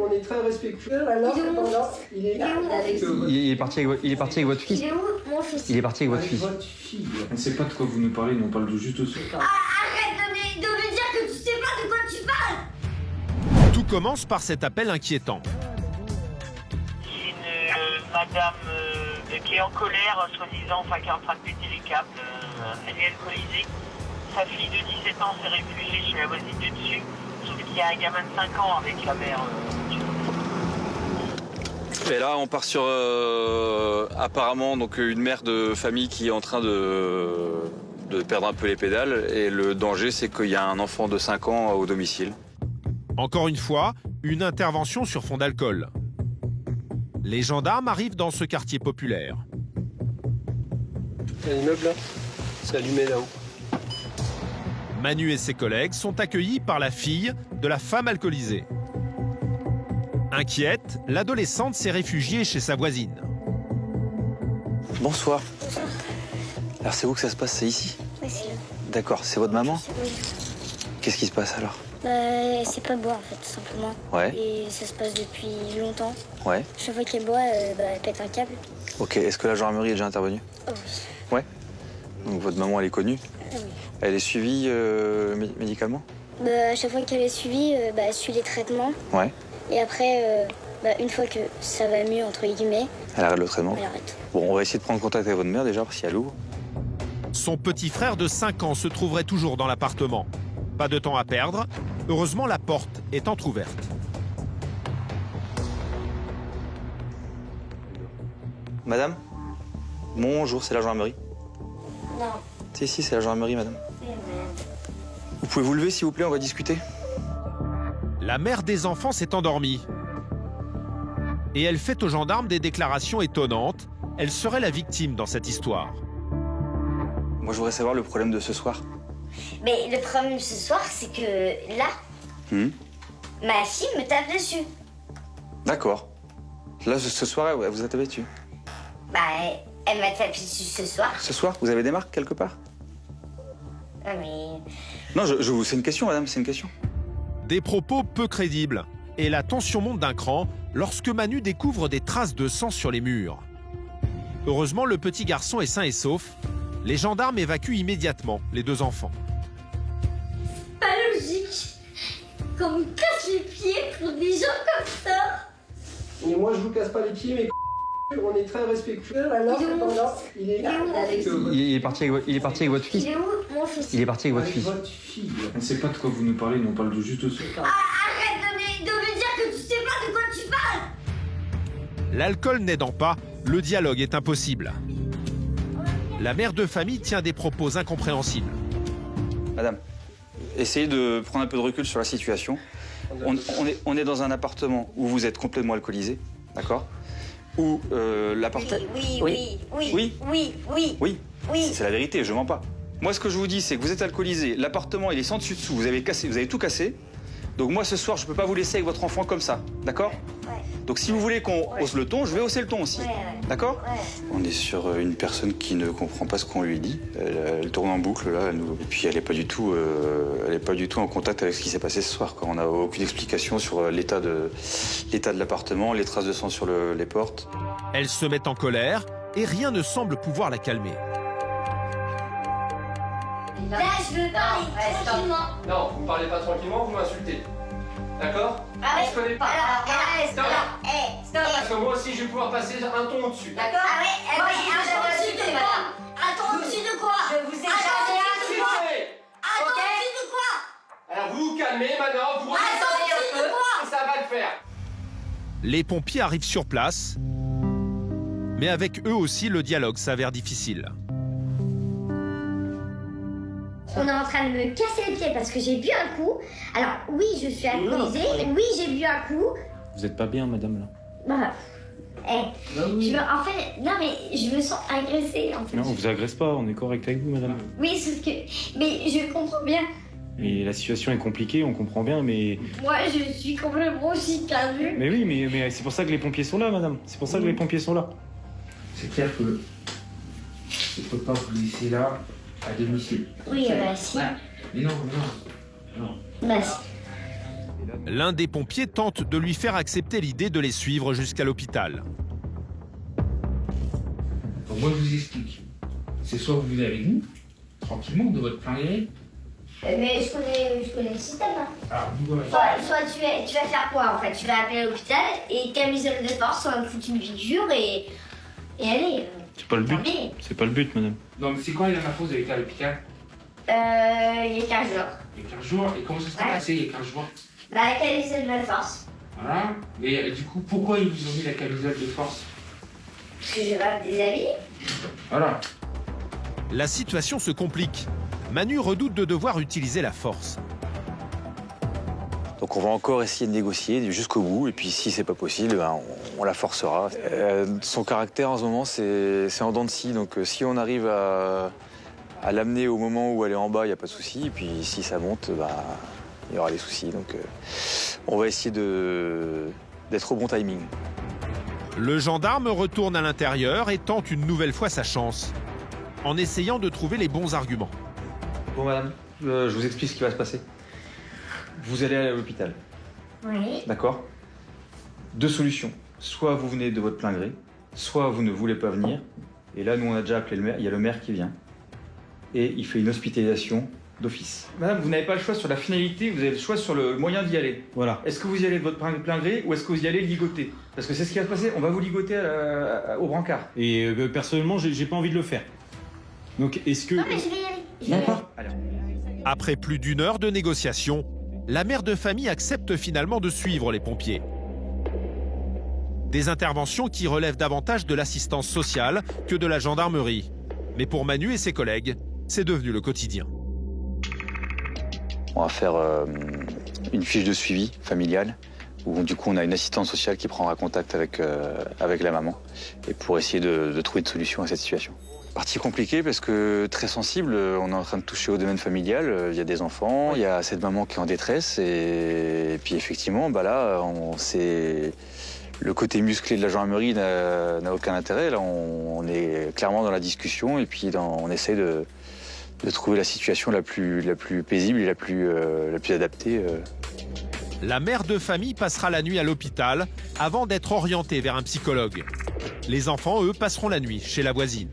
On est très respectueux, alors cependant, il est là. Il est parti avec votre fils. Il est où, mon fils? Il est parti avec votre fils. Votre fille. On ne sait pas de quoi vous nous parlez, nous on parle juste de ça. Arrête de me dire que tu sais pas de quoi tu parles. Tout commence par cet appel inquiétant. Une madame qui est en colère, soi-disant, enfin qui est en train de péter les câbles. Elle est alcoolisée. Sa fille de 17 ans s'est réfugiée chez la voisine du dessus. Sauf qu'il y a un gamin de 5 ans avec la mère. Et là, on part sur apparemment donc une mère de famille qui est en train de perdre un peu les pédales. Et le danger, c'est qu'il y a un enfant de 5 ans au domicile. Encore une fois, une intervention sur fond d'alcool. Les gendarmes arrivent dans ce quartier populaire. Il y a un immeuble là, c'est allumé là-haut. Manu et ses collègues sont accueillis par la fille de la femme alcoolisée. Inquiète, l'adolescente s'est réfugiée chez sa voisine. Bonsoir. Alors c'est où que ça se passe? C'est ici? Oui, c'est là. D'accord, c'est votre maman? Oui. Qu'est-ce qui se passe alors? C'est pas boire en fait, tout simplement. Ouais. Et ça se passe depuis longtemps. Ouais. Chaque fois qu'elle boit, elle pète un câble. Ok, est-ce que la gendarmerie est déjà intervenue? Oh oui. Ouais. Donc votre maman, elle est connue? Oui. Elle est suivie médicalement? À chaque fois qu'elle est suivie, elle suit les traitements. Ouais. Et après, une fois que ça va mieux, entre guillemets, Elle arrête le traitement? elle arrête. Bon, on va essayer de prendre contact avec votre mère déjà, si elle ouvre. Son petit frère de 5 ans se trouverait toujours dans l'appartement. Pas de temps à perdre. Heureusement, la porte est entrouverte. Madame? Bonjour, c'est la gendarmerie. Non. Si, c'est la gendarmerie, madame. Vous pouvez vous lever, s'il vous plaît, on va discuter. La mère des enfants s'est endormie. Et elle fait aux gendarmes des déclarations étonnantes. Elle serait la victime dans cette histoire. Moi, je voudrais savoir le problème de ce soir. Mais le problème ce soir, c'est que là, ma fille me tape dessus. D'accord. Là, ce soir, elle vous a tapé dessus. Elle m'a tapé dessus ce soir. Ce soir, vous avez des marques quelque part? Ah, mais... Non, c'est une question, madame, c'est une question. Des propos peu crédibles. Et la tension monte d'un cran lorsque Manu découvre des traces de sang sur les murs. Heureusement, le petit garçon est sain et sauf. Les gendarmes évacuent immédiatement les 2 enfants. Pas logique qu'on me casse les pieds pour des gens comme ça. Et moi, je vous casse pas les pieds, mais on est très respectueux, alors cependant, il est là. Il est parti avec votre fils? Il est où, mon fils? Il est parti avec votre fils. Votre fille. On ne sait pas de quoi vous nous parlez, nous on parle juste de ça. Arrête de me dire que tu sais pas de quoi tu parles. L'alcool n'aidant pas, le dialogue est impossible. La mère de famille tient des propos incompréhensibles. Madame, essayez de prendre un peu de recul sur la situation. On est dans un appartement où vous êtes complètement alcoolisé, d'accord? Où l'appartement... Oui. C'est la vérité, je mens pas. Moi, ce que je vous dis, c'est que vous êtes alcoolisé, l'appartement, il est sans dessus dessous, vous avez tout cassé. Donc moi, ce soir, je peux pas vous laisser avec votre enfant comme ça, d'accord? Ouais. Donc si vous voulez qu'on hausse le ton, je vais hausser le ton aussi, d'accord? Ouais. On est sur une personne qui ne comprend pas ce qu'on lui dit. Elle tourne en boucle, là, et puis elle n'est pas du tout en contact avec ce qui s'est passé ce soir, quoi. On n'a aucune explication sur l'état de l'appartement, les traces de sang sur les portes. Elle se met en colère et rien ne semble pouvoir la calmer. Là, je veux parler tranquillement. Non, vous ne parlez pas tranquillement, vous m'insultez. D'accord? Ah On se connaît pas. Stop. Parce que moi aussi, je vais pouvoir passer un ton au-dessus. D'accord? Un ton au-dessus de quoi? Un ton au-dessus de quoi? Je vous ai jamais Insulté. Un ton au-dessus de quoi? Alors vous vous calmez maintenant, vous redescendez un peu, et ça va le faire. Les pompiers arrivent sur place, mais avec eux aussi, le dialogue s'avère difficile. On est en train de me casser les pieds parce que j'ai bu un coup. Alors oui, je suis alcoolisée. Oui, j'ai bu un coup. Vous êtes pas bien, madame, là? En fait, non mais je me sens agressée en fait. Non, on vous agresse pas, on est correct avec vous, madame. Oui, sauf que... Mais je comprends bien. Et la situation est compliquée, on comprend bien, mais... Moi, je suis complètement aussi perdue. Mais oui, mais c'est pour ça que les pompiers sont là, madame. C'est pour ça que les pompiers sont là. C'est clair que je peux pas vous laisser là, à domicile. Oui, si. Mais non. Bah si. L'un des pompiers tente de lui faire accepter l'idée de les suivre jusqu'à l'hôpital. Donc moi je vous explique. C'est soit vous venez avec nous, tranquillement, de votre plein gré. Mais je connais le système. Hein. Alors, vous voyez. Soit tu vas faire quoi en fait? Tu vas appeler l'hôpital et camisole de force, soit me foutre une piqûre et aller. C'est pas le but. C'est pas le but, madame. Non, mais c'est quand la dernière fois que vous avez été à l'hôpital? Il y a 15 jours. Il y a 15 jours. Et comment ça s'est passé il y a 15 jours? Bah, la camisole de force. Voilà. Mais du coup, pourquoi ils vous ont mis la camisole de force? Parce que j'ai pas des amis. Voilà. La situation se complique. Manu redoute de devoir utiliser la force. Donc on va encore essayer de négocier jusqu'au bout, et puis si c'est pas possible, ben, on la forcera. Son caractère en ce moment, c'est en dents de scie, donc si on arrive à l'amener au moment où elle est en bas, il n'y a pas de souci, et puis si ça monte, ben, il y aura des soucis. Donc on va essayer d'être au bon timing. Le gendarme retourne à l'intérieur et tente une nouvelle fois sa chance, en essayant de trouver les bons arguments. Bon madame, je vous explique ce qui va se passer. Vous allez aller à l'hôpital. Oui. D'accord? Deux solutions. Soit vous venez de votre plein gré, soit vous ne voulez pas venir. Et là, nous, on a déjà appelé le maire. Il y a le maire qui vient. Et il fait une hospitalisation d'office. Madame, vous n'avez pas le choix sur la finalité, vous avez le choix sur le moyen d'y aller. Voilà. Est-ce que vous y allez de votre plein gré ou est-ce que vous y allez ligoter? Parce que c'est ce qui va se passer. On va vous ligoter au brancard. Et personnellement, j'ai pas envie de le faire. Donc, est-ce que... Non, mais je vais y aller. Je vais y aller. D'accord. Allez. Après plus d'une heure de négociation, la mère de famille accepte finalement de suivre les pompiers. Des interventions qui relèvent davantage de l'assistance sociale que de la gendarmerie. Mais pour Manu et ses collègues, c'est devenu le quotidien. On va faire une fiche de suivi familial où du coup on a une assistante sociale qui prendra contact avec la maman et pour essayer de trouver une solution à cette situation. Partie compliquée parce que très sensible, on est en train de toucher au domaine familial, il y a des enfants, il y a cette maman qui est en détresse et puis effectivement bah là c'est le côté musclé de la gendarmerie n'a aucun intérêt, là on est clairement dans la discussion et puis on essaie de trouver la situation la plus paisible et la plus adaptée. La mère de famille passera la nuit à l'hôpital avant d'être orientée vers un psychologue. Les enfants, eux, passeront la nuit chez la voisine.